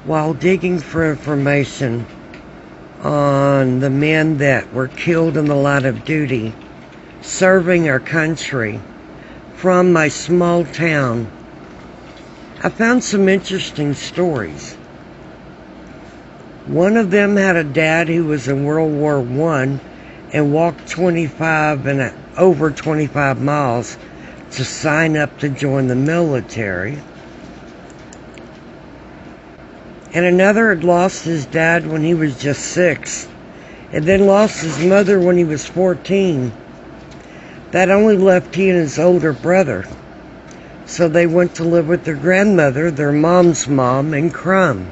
While digging for information on the men that were killed in the line of duty, serving our country from my small town, I found some interesting stories. One of them had a dad who was in World War I and walked over 25 miles to sign up to join the military. And another had lost his dad when he was just 6, and then lost his mother when he was 14. That only left he and his older brother. So they went to live with their grandmother, their mom's mom, in Krum.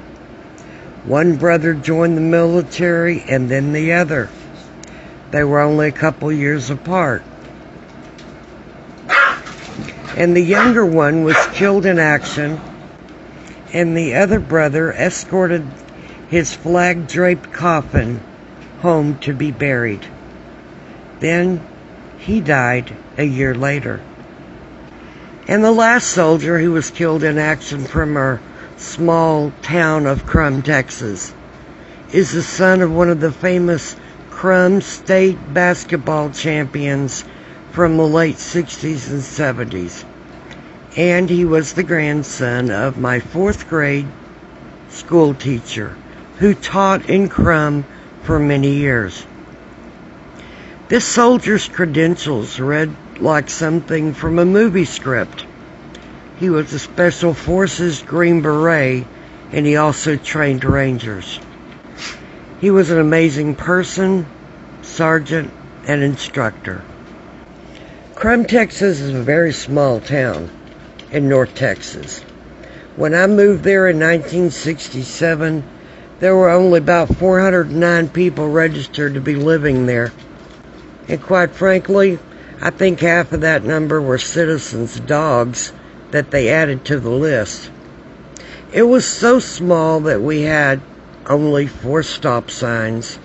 One brother joined the military and then the other. They were only a couple years apart. And the younger one was killed in action, and the other brother escorted his flag-draped coffin home to be buried. Then he died a year later. And the last soldier who was killed in action from our small town of Krum, Texas, is the son of one of the famous Krum state basketball champions from the late 60s and 70s. And he was the grandson of my 4th grade school teacher who taught in Krum for many years. This soldier's credentials read like something from a movie script. He was a Special Forces Green Beret, and he also trained Rangers. He was an amazing person, sergeant, and instructor. Krum, Texas is a very small town in North Texas. When I moved there in 1967, there were only about 409 people registered to be living there. And quite frankly, I think half of that number were citizens' dogs that they added to the list. It was so small that we had only 4 stop signs,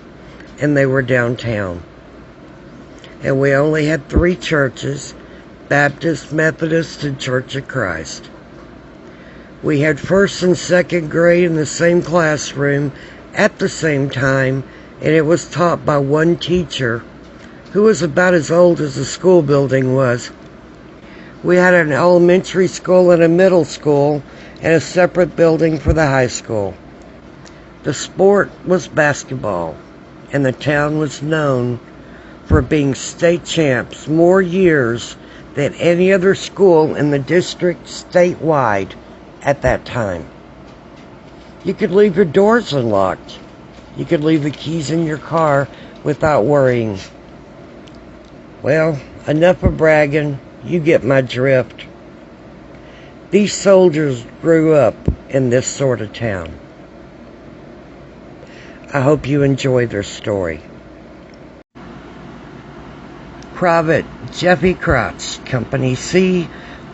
and they were downtown. And we only had 3 churches: Baptist, Methodist, and Church of Christ. We had 1st and 2nd grade in the same classroom at the same time, and it was taught by one teacher who was about as old as the school building was. We had an elementary school and a middle school and a separate building for the high school. The sport was basketball, and the town was known for being state champs more years than any other school in the district statewide at that time. You could leave your doors unlocked. You could leave the keys in your car without worrying. Well, enough of bragging. You get my drift. These soldiers grew up in this sort of town. I hope you enjoy their story. Private Jeffie Crouch, Company C,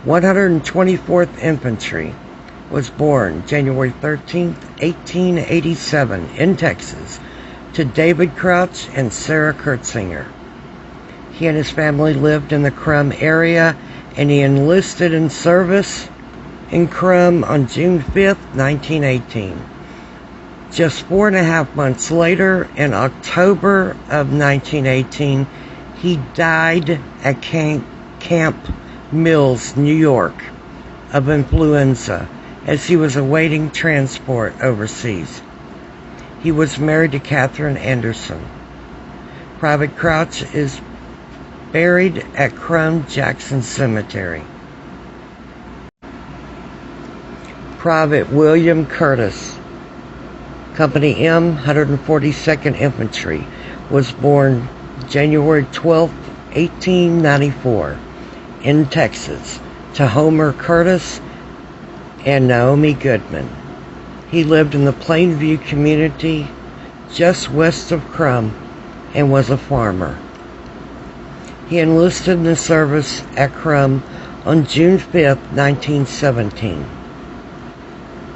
124th Infantry, was born January 13th, 1887 in Texas to David Crouch and Sarah Kurtzinger. He and his family lived in the Krum area, and he enlisted in service in Krum on June 5th, 1918. Just 4.5 months later, in October of 1918, he died at Camp Mills, New York, of influenza as he was awaiting transport overseas. He was married to Kathryn Anderson. Private Crouch is buried at Krum Jackson Cemetery. Private William Curtis, Company M, 142nd Infantry, was born January 12, 1894, in Texas, to Homer Curtis and Naomi Goodman. He lived in the Plainview community just west of Krum and was a farmer. He enlisted in the service at Krum on June 5, 1917.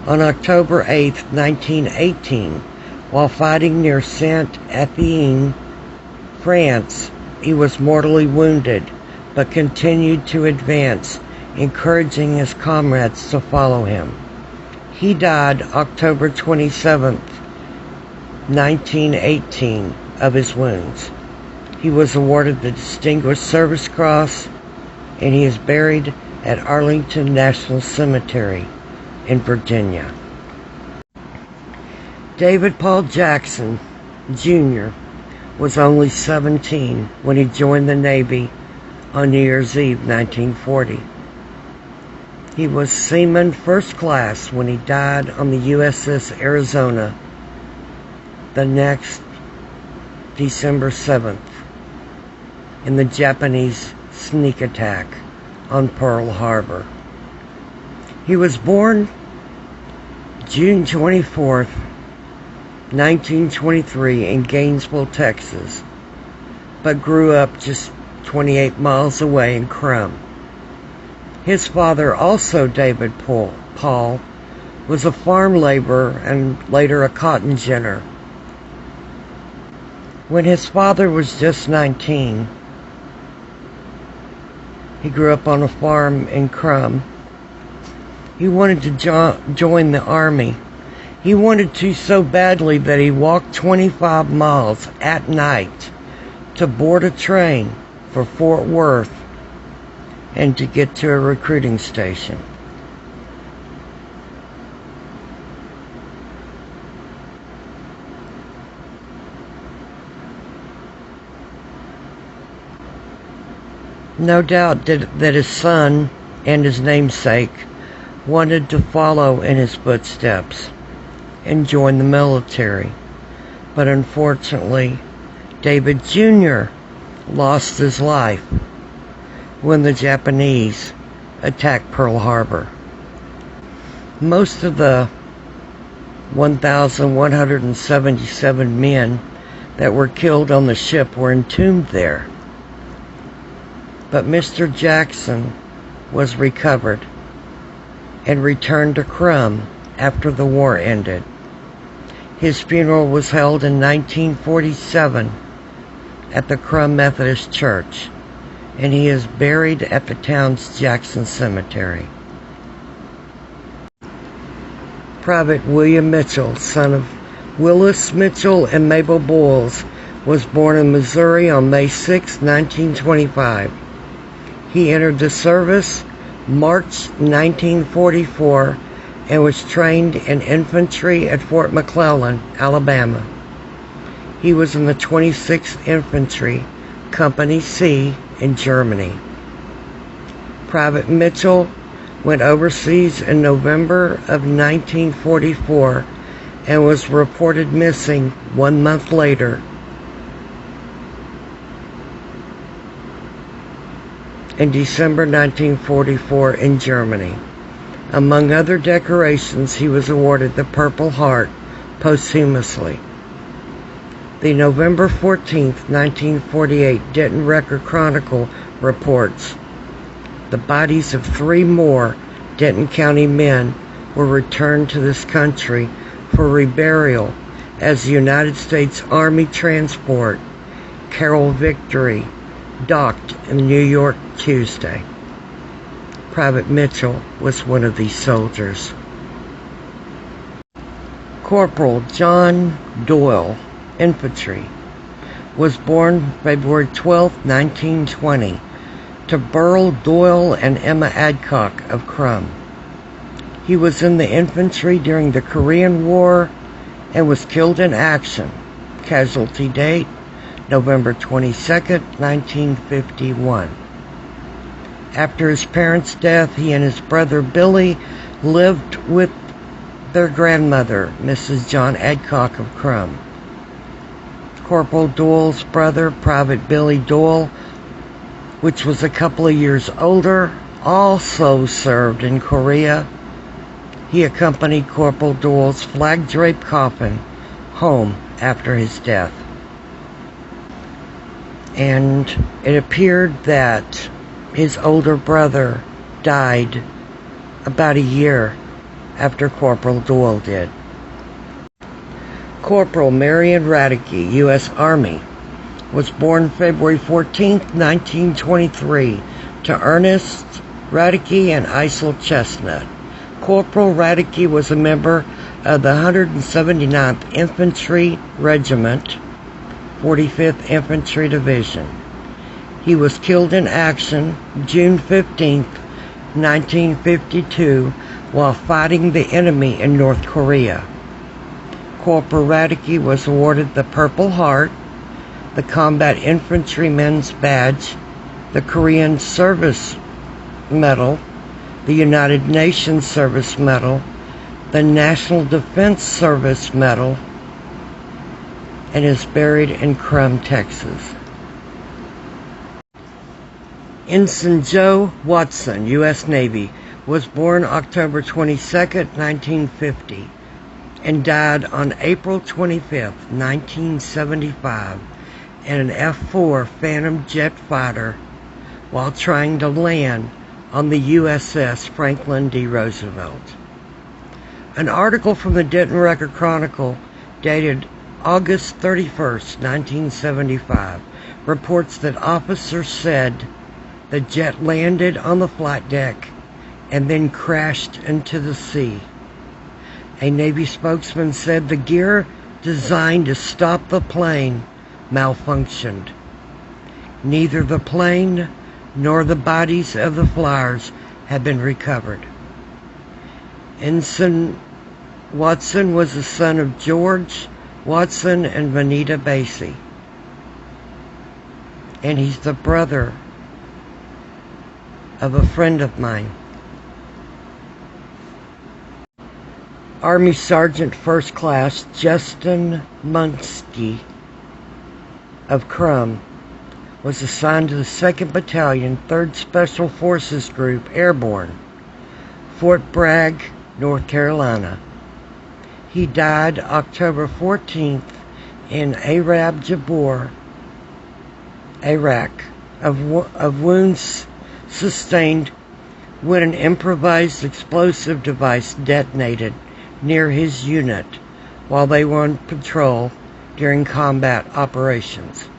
On October 8, 1918, while fighting near Saint-Étienne, France, he was mortally wounded, but continued to advance, encouraging his comrades to follow him. He died October 27th, 1918, of his wounds. He was awarded the Distinguished Service Cross, and he is buried at Arlington National Cemetery in Virginia. David Paul Jackson, Jr. was only 17 when he joined the Navy on New Year's Eve, 1940. He was Seaman First Class when he died on the USS Arizona the next December 7th in the Japanese sneak attack on Pearl Harbor. He was born June 24th, 1923 in Gainesville, Texas, but grew up just 28 miles away in Krum. His father, also David Paul, was a farm laborer and later a cotton ginner. When his father was just 19, he grew up on a farm in Krum. He wanted to join the Army. He wanted to so badly that he walked 25 miles at night to board a train for Fort Worth and to get to a recruiting station. No doubt that his son and his namesake wanted to follow in his footsteps and join the military. But unfortunately, David Jr. lost his life when the Japanese attacked Pearl Harbor. Most of the 1,177 men that were killed on the ship were entombed there. But Mr. Jackson was recovered and returned to Krum after the war ended. His funeral was held in 1947 at the Krum Methodist Church, and he is buried at the town's Jackson Cemetery. Private William Mitchell, son of Willis Mitchell and Mabel Boyles, was born in Missouri on May 6, 1925. He entered the service March 1944 and was trained in infantry at Fort McClellan, Alabama. He was in the 26th Infantry, Company C in Germany. Private Mitchell went overseas in November of 1944 and was reported missing 1 month later. In December 1944 in Germany. Among other decorations, he was awarded the Purple Heart posthumously. The November 14, 1948 Denton Record-Chronicle reports the bodies of 3 more Denton County men were returned to this country for reburial as the United States Army transport Carroll Victory docked in New York Tuesday. Private Mitchell was one of these soldiers. Corporal John Doyle, infantry, was born February 12, 1920, to Burl Doyle and Emma Adcock of Krum. He was in the infantry during the Korean War and was killed in action. Casualty date, November 22, 1951. After his parents' death, he and his brother Billy lived with their grandmother, Mrs. John Adcock of Krum. Corporal Doyle's brother, Private Billy Doyle, which was a couple of years older, also served in Korea. He accompanied Corporal Doyle's flag-draped coffin home after his death. And it appeared that his older brother died about a year after Corporal Doyle did. Corporal Marion Radecke, U.S. Army, was born February 14, 1923, to Ernest Radecke and Isel Chestnut. Corporal Radecke was a member of the 179th Infantry Regiment, 45th Infantry Division. He was killed in action June 15, 1952, while fighting the enemy in North Korea. Corporal Radecke was awarded the Purple Heart, the Combat Infantryman's Badge, the Korean Service Medal, the United Nations Service Medal, the National Defense Service Medal, and is buried in Krum, Texas. Ensign Joe Watson, U.S. Navy, was born October 22, 1950, and died on April 25, 1975, in an F-4 Phantom jet fighter while trying to land on the USS Franklin D. Roosevelt. An article from the Denton Record-Chronicle dated August 31, 1975, reports that officers said the jet landed on the flight deck and then crashed into the sea. A Navy spokesman said the gear designed to stop the plane malfunctioned. Neither the plane nor the bodies of the flyers have been recovered. Ensign Watson was the son of George Watson and Vanita Basie, and he's the brother of a friend of mine. Army Sergeant First Class Justin Munski of Krum was assigned to the 2nd Battalion, 3rd Special Forces Group, Airborne, Fort Bragg, North Carolina. He died October 14th in Arab Jabor, Iraq, of wounds sustained when an improvised explosive device detonated near his unit while they were on patrol during combat operations.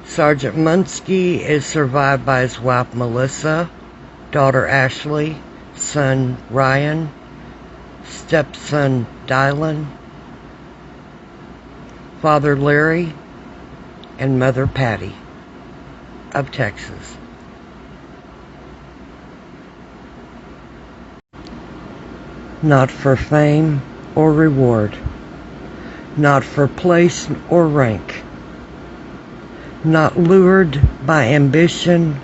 Sergeant Munski is survived by his wife Melissa, daughter Ashley, son Ryan, stepson Dylan, father Larry, and mother Patty of Texas. Not for fame or reward, not for place or rank, not lured by ambition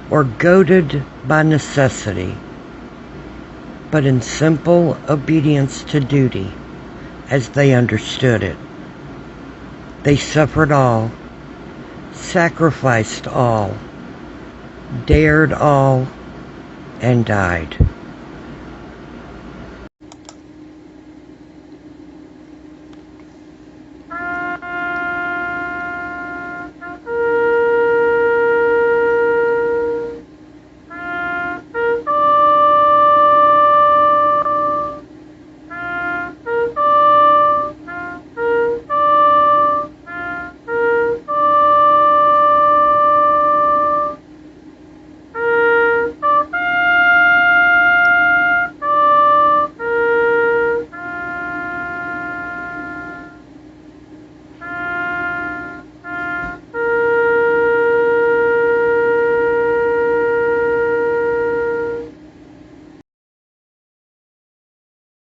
or goaded by necessity, but in simple obedience to duty as they understood it. They suffered all, sacrificed all, dared all, and died.